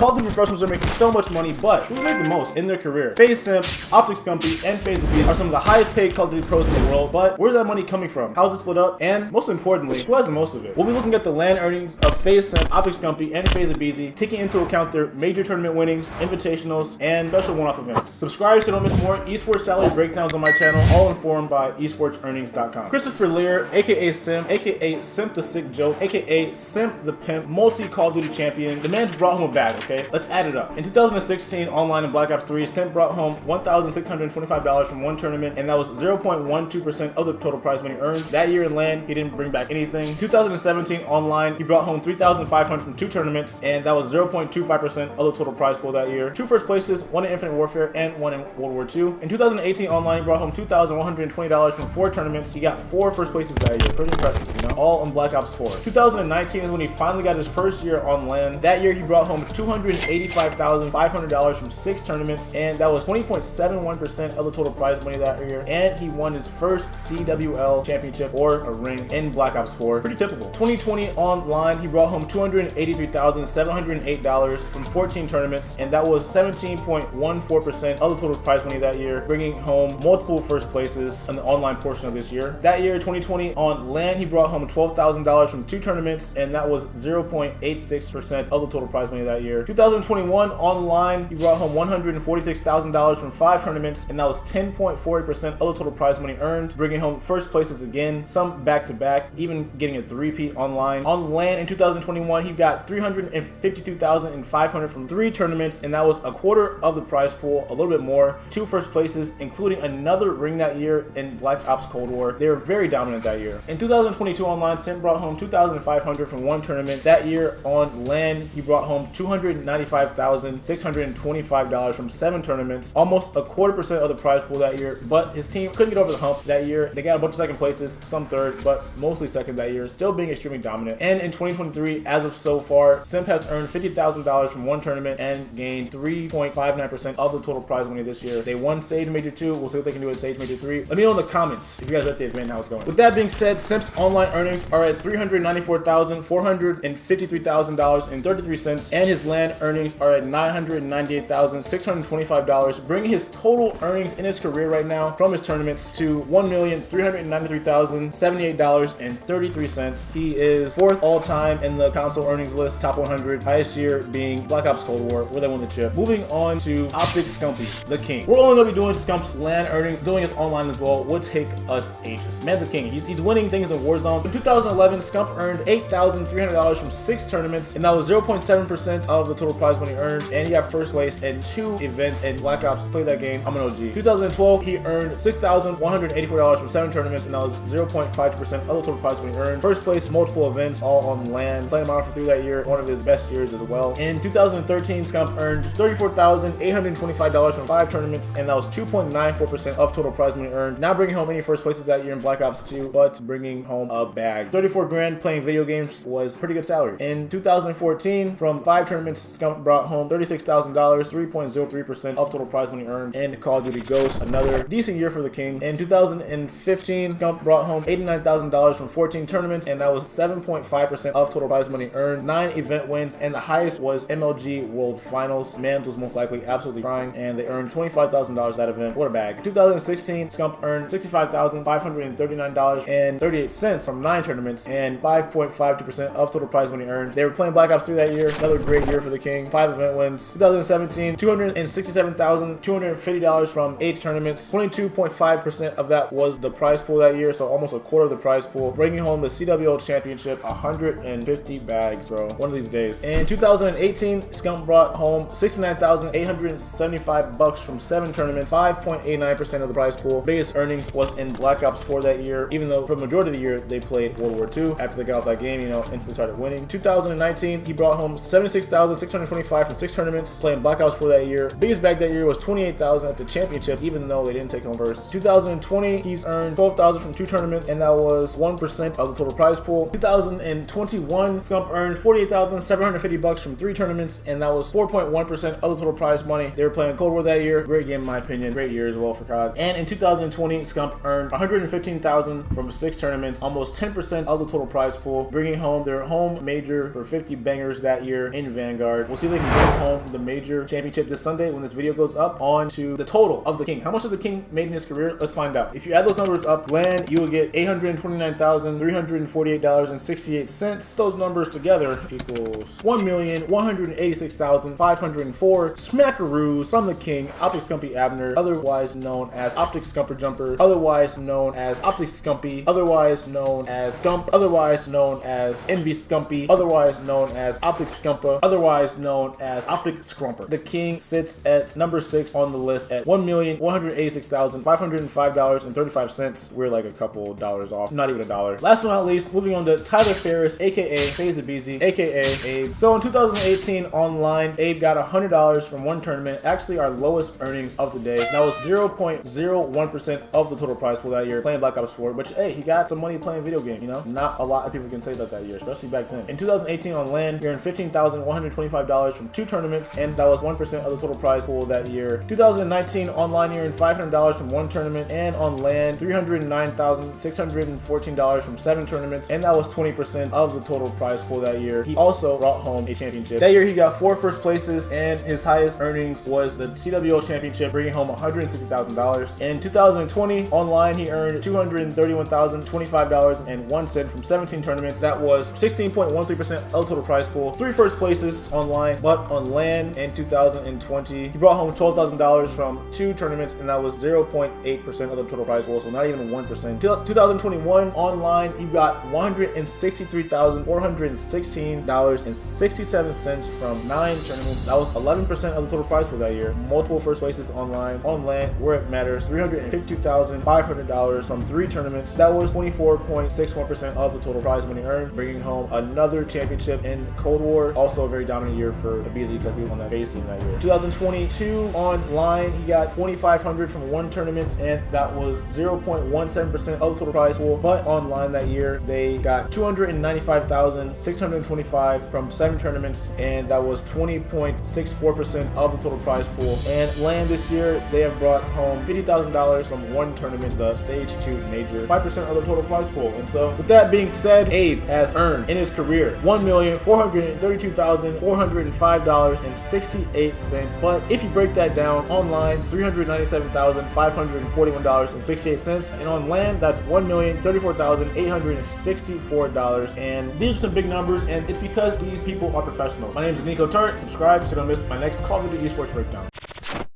Call of Duty professionals are making so much money, but who's making the most in their career? FaZe Simp, Optic Scumpy, and FaZe Beast are some of the highest paid Call of Duty pros in the world, but where's that money coming from? How's it split up? And most importantly, who has the most of it? We'll be looking at the LAN earnings of FaZe Simp, Optic Scumpy, and FaZe Beast, taking into account their major tournament winnings, invitationals, and special one-off events. Subscribe so don't miss more esports salary breakdowns on my channel, all informed by esportsearnings.com. Christopher Lear, aka Simp, aka Simp the Sick Joke, aka Simp the Pimp, multi-Call of Duty champion. The man's brought home a bag, okay? Let's add it up. In 2016, online in Black Ops 3, Simp brought home $1,625 from one tournament, and that was 0.12% of the total prize money earned. That year in LAN, he didn't bring back anything. 2017, online, he brought home $3,500 from two tournaments, and that was 0.25% of the total prize pool that year. Two first places, one in Infinite Warfare and one in World War II. In 2018, online, he brought home $2,120 from four tournaments. He got four first places that year. Pretty impressive, you know? All on Black Ops 4. 2019 is when he finally got his first year on LAN. That year, he brought home $285,500 from six tournaments, and that was 20.71% of the total prize money that year. And he won his first CWL championship or a ring in Black Ops 4. Pretty typical. 2020 online, he brought home $283,708 from 14 tournaments, and that was 17.14% of the total prize money that year, bringing home multiple first places in the online portion of this year. That year, 2020 on LAN, he brought home $12,000 from two tournaments, and that was 0.86% of the total prize money that year. 2021 online, he brought home $146,000 from five tournaments, and that was 10.48% of the total prize money earned, bringing home first places again, some back-to-back, even getting a three-peat online. On LAN in 2021, he got $352,500 from three tournaments, and that was a quarter of the prize pool, a little bit more. Two first places, including another ring that year in Black Ops Cold War. They were very dominant that year. In 2022 online, Simp brought home $2,500 from one tournament. That year on LAN, he brought home $295,625 from seven tournaments, almost a quarter percent of the prize pool that year, but his team couldn't get over the hump that year. They got a bunch of second places, some third, but mostly second that year, still being extremely dominant. And in 2023, as of so far, Simp has earned $50,000 from one tournament and gained 3.59% of the total prize money this year. They won Stage Major 2. We'll see what they can do at Stage Major 3. Let me know in the comments if you guys are at the event and how it's going. With that being said, Simp's online earnings are at $394,453.33, and his LAN earnings are at $998,625, bringing his total earnings in his career right now from his tournaments to $1,393,078.33. He is fourth all time in the console earnings list, top 100, highest year being Black Ops Cold War, where they won the chip. Moving on to Optic Scumpy, the king. We're only going to be doing Scump's LAN earnings, doing his online as well. Would take us ages. Man's a king. He's winning things in Warzone. In 2011, Scump earned $8,300 from six tournaments, and that was 0.7% of the total prize money earned, and he got first place in two events in Black Ops. Play that game. I'm an OG. 2012, he earned $6,184 from seven tournaments, and that was 0.52% of the total prize money earned. First place, multiple events, all on LAN. Playing Modern Warfare 3 that year, one of his best years as well. In 2013, Scump earned $34,825 from five tournaments, and that was 2.94% of total prize money earned. Not bringing home any first places that year in Black Ops 2, but bringing home a bag. 34 grand playing video games was pretty good salary. In 2014, from five tournaments, Scump brought home $36,000, 3.03% of total prize money earned in Call of Duty Ghosts. Another decent year for the king. In 2015, Scump brought home $89,000 from 14 tournaments, and that was 7.5% of total prize money earned. 9 event wins, and the highest was MLG World Finals. Man was most likely absolutely crying, and they earned $25,000 that event. What a bag. In 2016, Scump earned $65,539.38 from 9 tournaments and 5.52% of total prize money earned. They were playing Black Ops 3 that year. Another great year for the king. 5 event wins. 2017, $267,250 from 8 tournaments. 22.5% of that was the prize pool that year, so almost a quarter of the prize pool, bringing home the CWL championship. 150 bags, bro. One of these days. In 2018, Scump brought home $69,875 from 7 tournaments, 5.89% of the prize pool. Biggest earnings was in Black Ops 4 that year, even though for the majority of the year they played World War II. After they got off that game, you know, instantly started winning. 2019, he brought home $76,625 from 6 tournaments, playing Black Ops 4 that year. Biggest bag that year was $28,000 at the championship, even though they didn't take home first. 2020, he's earned $12,000 from 2 tournaments, and that was 1% of the total prize pool. 2021, Scump earned $48,750 from 3 tournaments, and that was 4.1% of the total prize money. They were playing Cold War that year. Great game in my opinion. Great year as well for COD. And in 2020, Scump earned $115,000 from 6 tournaments, almost 10% of the total prize pool, bringing home their home major for 50 bangers that year in Vanguard. yard. We'll see if they can bring home the major championship this Sunday when this video goes up. On to the total of the King. How much has the King made in his career? Let's find out. If you add those numbers up, land, you will get $829,348.68. Those numbers together equals $1,186,504 smackaroos from the King, Optic Scumpy Abner, otherwise known as Optic Scumper Jumper, otherwise known as Optic Scumpy, otherwise known as Scump, otherwise known as Envy Scumpy, otherwise known as Optic Scumpa, otherwise known as Optic Scrumper. The King sits at number 6 on the list at $1,186,505.35. We're like a couple dollars off, not even a dollar. Last but not least, moving on to Tyler Ferris, aka FaZe Abizi, aka Abe. So in 2018 online, Abe got $100 from one tournament, actually our lowest earnings of the day. That was 0.01% of the total prize pool that year playing Black Ops 4, which hey, he got some money playing video game, you know? Not a lot of people can say that year, especially back then. In 2018 on LAN, we earned $15,125 from 2 tournaments, and that was 1% of the total prize pool that year. 2019 online, you earned $500 from 1 tournament, and on LAN, $309,614 from 7 tournaments, and that was 20% of the total prize pool that year. He also brought home a championship. That year, he got 4 first places, and his highest earnings was the CWO championship, bringing home $160,000. In 2020 online, he earned $231,025.01 from 17 tournaments. That was 16.13% of the total prize pool. 3 first places online, but on LAN in 2020, he brought home $12,000 from 2 tournaments, and that was 0.8% of the total prize pool, so not even 1%. 2021 online, he got $163,416.67 from 9 tournaments. That was 11% of the total prize pool that year. Multiple first places online. On LAN, where it matters, $352,500 from 3 tournaments. That was 24.61% of the total prize money earned, bringing home another championship in Cold War. Also a very dominant year for Abizi because he was on that FaZe team that year. 2022 online, he got $2,500 from 1 tournament, and that was 0.17% of the total prize pool. But online that year, they got $295,625 from 7 tournaments, and that was 20.64% of the total prize pool. And LAN this year, they have brought home $50,000 from 1 tournament, the Stage 2 major, 5% of the total prize pool. And so, with that being said, Abe has earned in his career $1,432,405.68. But if you break that down, online $397,541.68, and on LAN that's $1,034,864. And these are some big numbers, and it's because these people are professionals. My name is Nico Tart. Subscribe so you don't miss my next Call of Duty Esports breakdown.